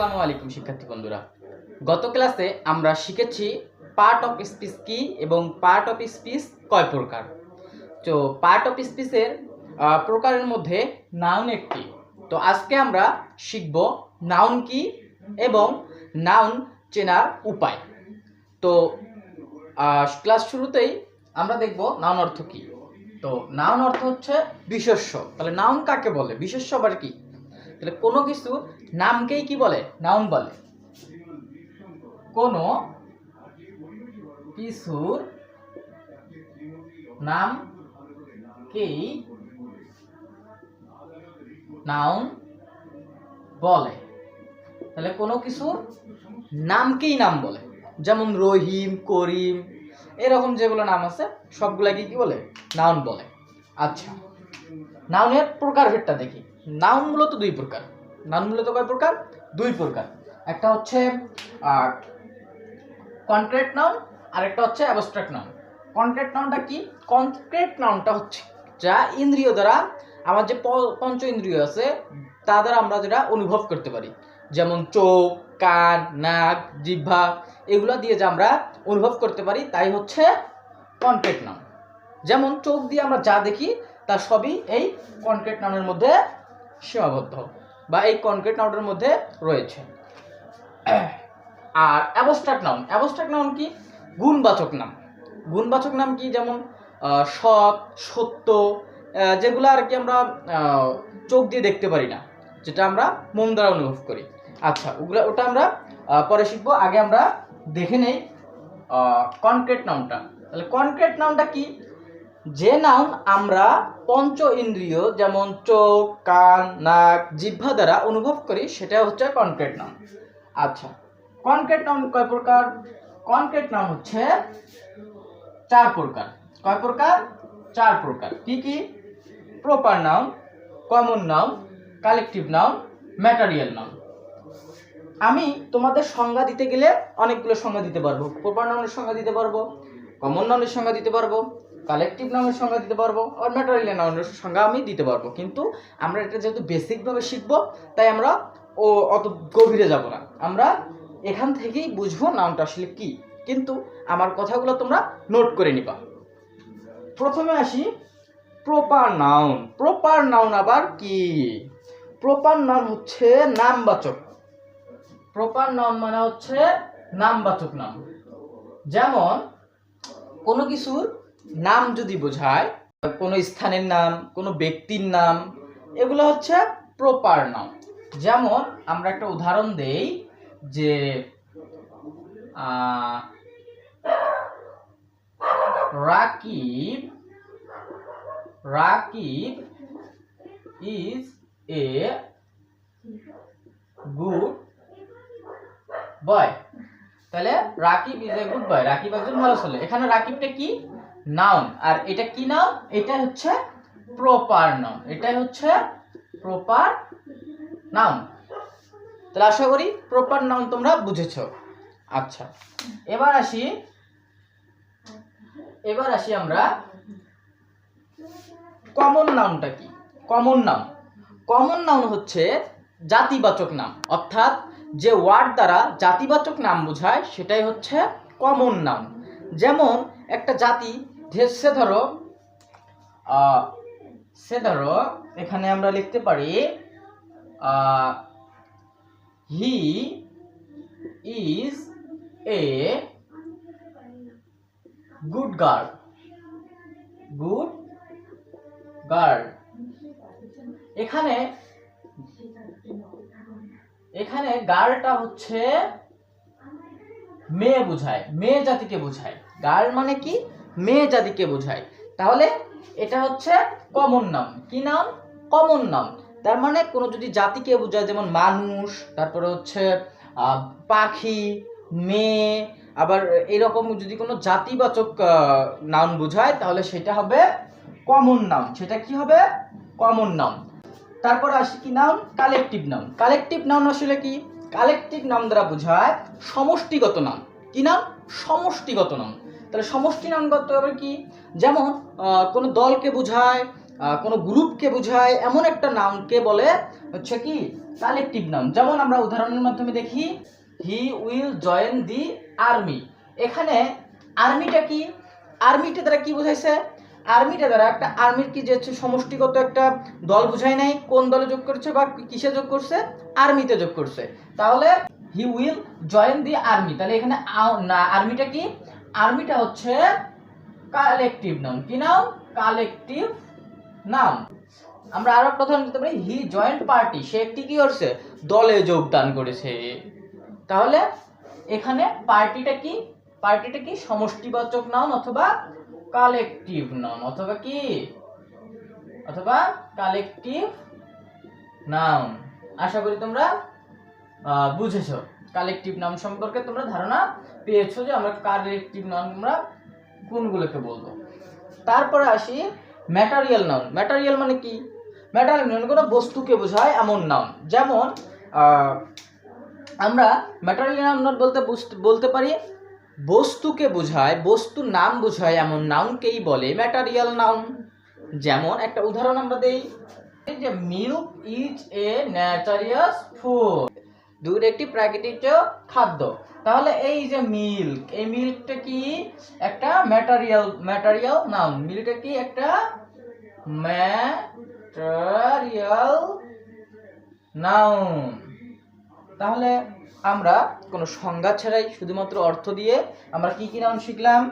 আসসালামু আলাইকুম শিক্ষার্থী বন্ধুরা। গত ক্লাসে আমরা শিখেছি পার্ট অফ স্পিচ কি এবং পার্ট অফ স্পিচ কয় প্রকার। তো পার্ট অফ স্পিচের প্রকারের মধ্যে নাউন একটি। তো আজকে আমরা শিখব নাউন কি এবং নাউন চেনার উপায়। তো ক্লাস শুরুতেই আমরা দেখব নাউন অর্থ কি। তো নাউন অর্থ হচ্ছে বিশেষ্য। তাহলে নাউন কাকে বলে? বিশেষ্য আবার কি? তাহলে কোনো কিছু নামকেই কি বলে? নাউন বলে। কোনো কিছুর নামকেই নাউন বলে। তাহলে কোনো কিছুর নামকেই নাম বলে, যেমন রহিম, করিম, এরকম যেগুলো নাম আছে সবগুলাকে কি বলে? নাউন বলে। আচ্ছা, নাউনের প্রকারভেদটা দেখি। নাউন মূলত দুই প্রকার। নাউন মূলত কয় প্রকার? দুই প্রকার। একটা হচ্ছে কনক্রিট নাউন আর একটা হচ্ছে অ্যাবস্ট্রাক্ট নাউন। কনক্রিট নাউনটা কি? কনক্রিট নাউনটা হচ্ছে যা ইন্দ্রিয় দ্বারা, আমার যে পঞ্চ ইন্দ্রিয় আছে তা দ্বারা আমরা যেটা অনুভব করতে পারি, যেমন চোখ, কান, নাক, জিহ্বা, এগুলো দিয়ে যে আমরা অনুভব করতে পারি তাই হচ্ছে কনক্রিট নাউন। যেমন চোখ দিয়ে আমরা যা দেখি তা সবই এই কনক্রিট নাউনের মধ্যে সীমাবদ্ধ বা এই কনক্রিট নাউনের মধ্যে রয়েছে। আর অ্যাবস্ট্রাক্ট নাউন, অ্যাবস্ট্রাক্ট নাউন কি? গুণবাচক নাম। গুণবাচক নাম কি? যেমন সৎ, সত্য, যেগুলো আর কি আমরা চোখ দিয়ে দেখতে পারি না, যেটা আমরা মন দ্বারা অনুভব করি। আচ্ছা, ওটা আমরা পরে শিখবো। আগে আমরা দেখে নেই কনক্রিট নাউনটা। তাহলে কনক্রিট নাউনটা কি? যে নাউন আমরা পঞ্চ ইন্দ্রিয় যেমন চোখ, কান, নাক, জিহ্বা দ্বারা অনুভব করি সেটা হচ্ছে কনক্রিট নাউন। আচ্ছা, কনক্রিট নাউন কয় প্রকার? কনক্রিট নাউন হচ্ছে চার প্রকার। কয় প্রকার? চার প্রকার। কি কি? Proper noun, common noun, collective noun, material noun. আমি তোমাদের সংজ্ঞা দিতে গেলে অনেকগুলো সংজ্ঞা দিতে পারবো। প্রপার নাউনের সংজ্ঞা দিতে পারবো, কমন নাউনের সংজ্ঞা দিতে পারবো, কালেকটিভ নাউনের সংজ্ঞা দিতে পারবো, আর ম্যাটেরিয়াল নাউনের সংজ্ঞা আমি দিতে পারবো। কিন্তু আমরা এটা যেহেতু বেসিকভাবে শিখবো তাই আমরা অত গভীরে যাব না। আমরা এখান থেকেই বুঝবো নাউনটা আসলে কি। কিন্তু আমার কথাগুলো তোমরা নোট করে নিবা। প্রথমে আসি প্রপার নাউন। প্রপার নাউন আবার কি? প্রপার নাউন হচ্ছে নামবাচক। প্রপার নাউন মানে হচ্ছে নামবাচক নাম। যেমন কোনো কিছুর নাম যদি বোঝায়, কোনো স্থানের নাম, কোনো ব্যক্তির নাম, এগুলো হচ্ছে প্রপার নাউন। যেমন আমরা একটা উদাহরণ দেই যে Rakib is a good boy. তাহলে Rakib is a good boy, Rakib একজন ভালো ছেলে। এখানে রাকিবটা কি? নাউন। আর এটা কি নাউন? এটা হচ্ছে প্রপার নাউন। এটাই হচ্ছে প্রপার নাউন। তাহলে আশা করি প্রপার নাউন তোমরা বুঝেছো। আচ্ছা, এবার আসি আমরা কমন নাউনটা কি? কমন নাউন, কমন নাউন হচ্ছে জাতিবাচক নাম। অর্থাৎ যে ওয়ার্ড দ্বারা জাতিবাচক নাম বোঝায় সেটাই হচ্ছে কমন নাউন। যেমন একটা জাতি, সে ধরো এখানে আমরা লিখতে পারি he is a good girl. Good girl. এখানে গার্লটা হচ্ছে মেয়ে বোঝায়, মেয়ে জাতিকে বোঝায়। গার্ল মানে কি? মেয়ে জাতিকে বোঝায়। তাহলে এটা হচ্ছে কমন নাউন। কি নাউন? Common noun. তার মানে কোনো যদি জাতিকে বোঝায়, যেমন মানুষ, তারপরে হচ্ছে পাখি, মেয়ে, আবার এরকম যদি কোনো জাতিবাচক নাউন বোঝায় তাহলে সেটা হবে কমন নাউন। সেটা কি হবে? Common noun. তারপর আসি কি noun? Collective noun. Collective noun আসলে কি? কালেকটিভ নাউন দ্বারা বোঝায় সমষ্টিগত নাম। কি নাম? সমষ্টিগত নাম। তাহলে সমষ্টি নামগত হবে কি? যেমন কোনো দলকে বোঝায়, কোনো গ্রুপকে বোঝায় এমন একটা নাউনকে বলে হচ্ছে কি কালেকটিভ নাউন। যেমন আমরা উদাহরণের মাধ্যমে দেখি, he will join the army. এখানে আর্মিটা কি, আর্মিটা দ্বারা কি বোঝাইছে, আর্মিটা দ্বারা একটা আর্মির কি যে সমষ্টিগত একটা দল বোঝায় নাই, কোন দলে যোগ করছে বা কিসে যোগ করছে, আর্মিতে যোগ করছে। তাহলে he will join the army, তাহলে এখানে আর্মিটা কি, আর্মিটা হচ্ছে কালেকটিভ নাউন। কি নাউন, কালেকটিভ নাউন। আমরা আরো একটা উদাহরণ দিতে পারি, হি জয়েন্ট পার্টি, সে একটি কি করছে, দলে যোগদান করেছে। তাহলে এখানে পার্টিটা কি, পার্টিটা কি সমষ্টিবাচক নাউন অথবা কালেকটিভ নাউন, অথবা কি, অথবা কালেকটিভ নাউন। আশা করি তোমরা বুঝেছো, কালেকটিভ নাউন সম্পর্কে তোমরা ধারণা পেয়েছো যে আমরা কালেকটিভ নাউন আমরা কোনগুলোকে বলবো। তারপরে আসি ম্যাটেরিয়াল নাউন। ম্যাটেরিয়াল মানে কি, ম্যাটেরিয়াল মানে কোনো বস্তুকে বোঝায় এমন নাউন। যেমন আমরা ম্যাটেরিয়াল নাউন বলতে পারি বস্তুকে বোঝায়, বস্তুর নাম বোঝায় এমন নাউনকেই বলে ম্যাটেরিয়াল নাউন। যেমন একটা উদাহরণ আমরা দেই, যে milk is a natural food, দুধ একটি প্রাকৃতিক খাদ্য। তাহলে এই যে মিল্ক, এই মিল্কটা কি একটা ম্যাটেরিয়াল নাউন, মিল্কটা কি একটা ম্যাটেরিয়াল নাউন। তাহলে আমরা কোনো সংজ্ঞা ছাড়াই শুধুমাত্র অর্থ দিয়ে আমরা কি কি নাউন শিখলাম,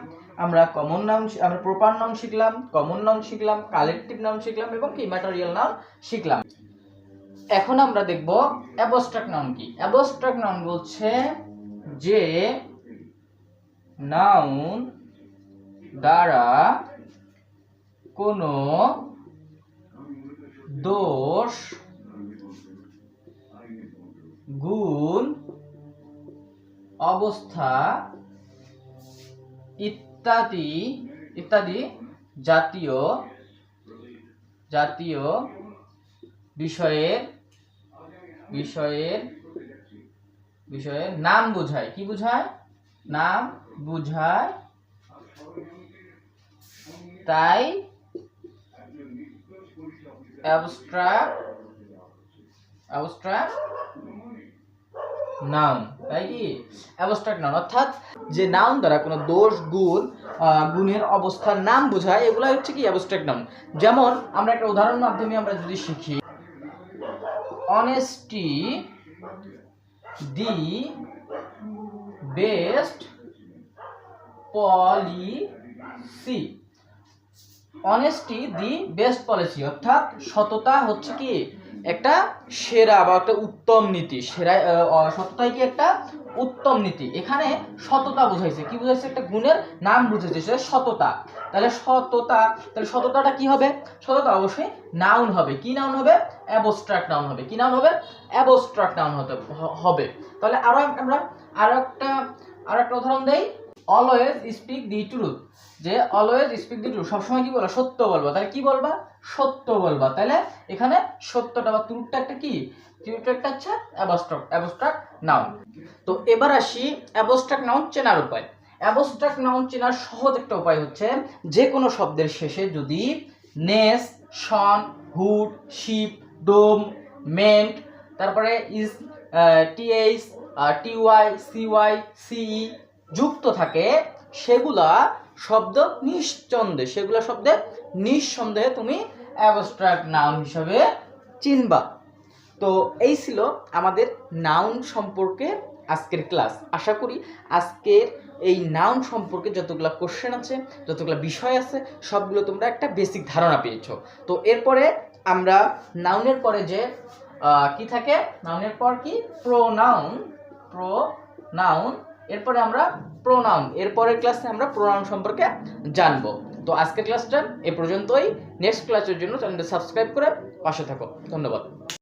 আমরা কমন নাউন, আমরা প্রপার নাউন শিখলাম, কমন নাউন শিখলাম, কালেকটিভ নাউন শিখলাম এবং কি ম্যাটেরিয়াল নাউন শিখলাম। এখন আমরা দেখব অ্যাবস্ট্রাক্ট নাউন কি। অ্যাবস্ট্রাক্ট নাউন বলছে যে নাউন দ্বারা কোনো দোষ, গুণ, অবস্থা ইত্যাদি জাতীয় বিষয়ের নাম বোঝায়। কি বোঝায়, নাম বোঝায়। তাই অ্যাবস্ট্রাক্ট নাউন, তাই কি অ্যাবস্ট্রাক্ট নাউন, অর্থাৎ যে নাউন দ্বারা কোনো দোষ, গুণের অবস্থার নাম বোঝায়, এগুলো হচ্ছে কি অ্যাবস্ট্রাক্ট নাউন। যেমন আমরা একটা উদাহরণের মাধ্যমে আমরা যদি শিখি, honesty the best policy. Honesty the best policy, অর্থাৎ সততা হচ্ছে কি একটা সেরা বা একটা উত্তম নীতি। সততাই কি একটা উত্তম নীতি। এখানে সততা বুঝাইছে, কি বুঝাইছে, একটা গুণের নাম বুঝাইছে, সেটা সততা। তাহলে সততাটা কি হবে, সততা অবশ্যই নাউন হবে। কি নাউন হবে, অ্যাবস্ট্রাক্ট নাউন হবে। কি নাউন হবে, অ্যাবস্ট্রাক্ট নাউন হবে। তাহলে আরো একটা উদাহরণ দেই, অলওয়েজ স্পিক দি ট্রুথ, যে অলওয়েজ স্পিক দি ট্রুথ, সবসময় কি বলবা, সত্য বলবা। তাহলে কি বলবা, সত্য বলবা। তাহলে এখানে সত্যটা বা ট্রুথটা একটা কি, ট্রুথটা একটা হচ্ছে অ্যাবস্ট্রাক্ট নাউন। তো এবার আসি অ্যাবস্ট্রাক্ট নাউন চেনার উপায়। অ্যাবস্ট্রাক্ট নাউন চেনার সহজ একটা উপায় হচ্ছে, যে কোনো শব্দের শেষে যদি নেস, শন, হুড, শিপ, ডোম, মেন্ট, তারপরে ইজ, টিএইচ, টিওয়াই, সিওয়াই, সিই যুক্ত থাকে, সেগুলা শব্দে নিঃসন্দেহে তুমি অ্যাবস্ট্রাক্ট নাউন হিসাবে চিনবা। তো এই ছিল আমাদের নাউন সম্পর্কে আজকের ক্লাস। আশা করি আজকের এই নাউন সম্পর্কে যতগুলো কোশ্চেন আছে, যতগুলো বিষয় আছে, সবগুলো তোমরা একটা বেসিক ধারণা পেয়েছো। তো এরপরে আমরা নাউনের পরে যে কি থাকে, নাউনের পর কি প্রোনাউন, এরপরে আমরা প্রোনাউন, এরপরের ক্লাসে আমরা প্রোনাউন সম্পর্কে জানবো। তো আজকের ক্লাসটা এ পর্যন্তই। নেক্সট ক্লাসের জন্য চ্যানেলটা সাবস্ক্রাইব করে পাশে থাকো। ধন্যবাদ।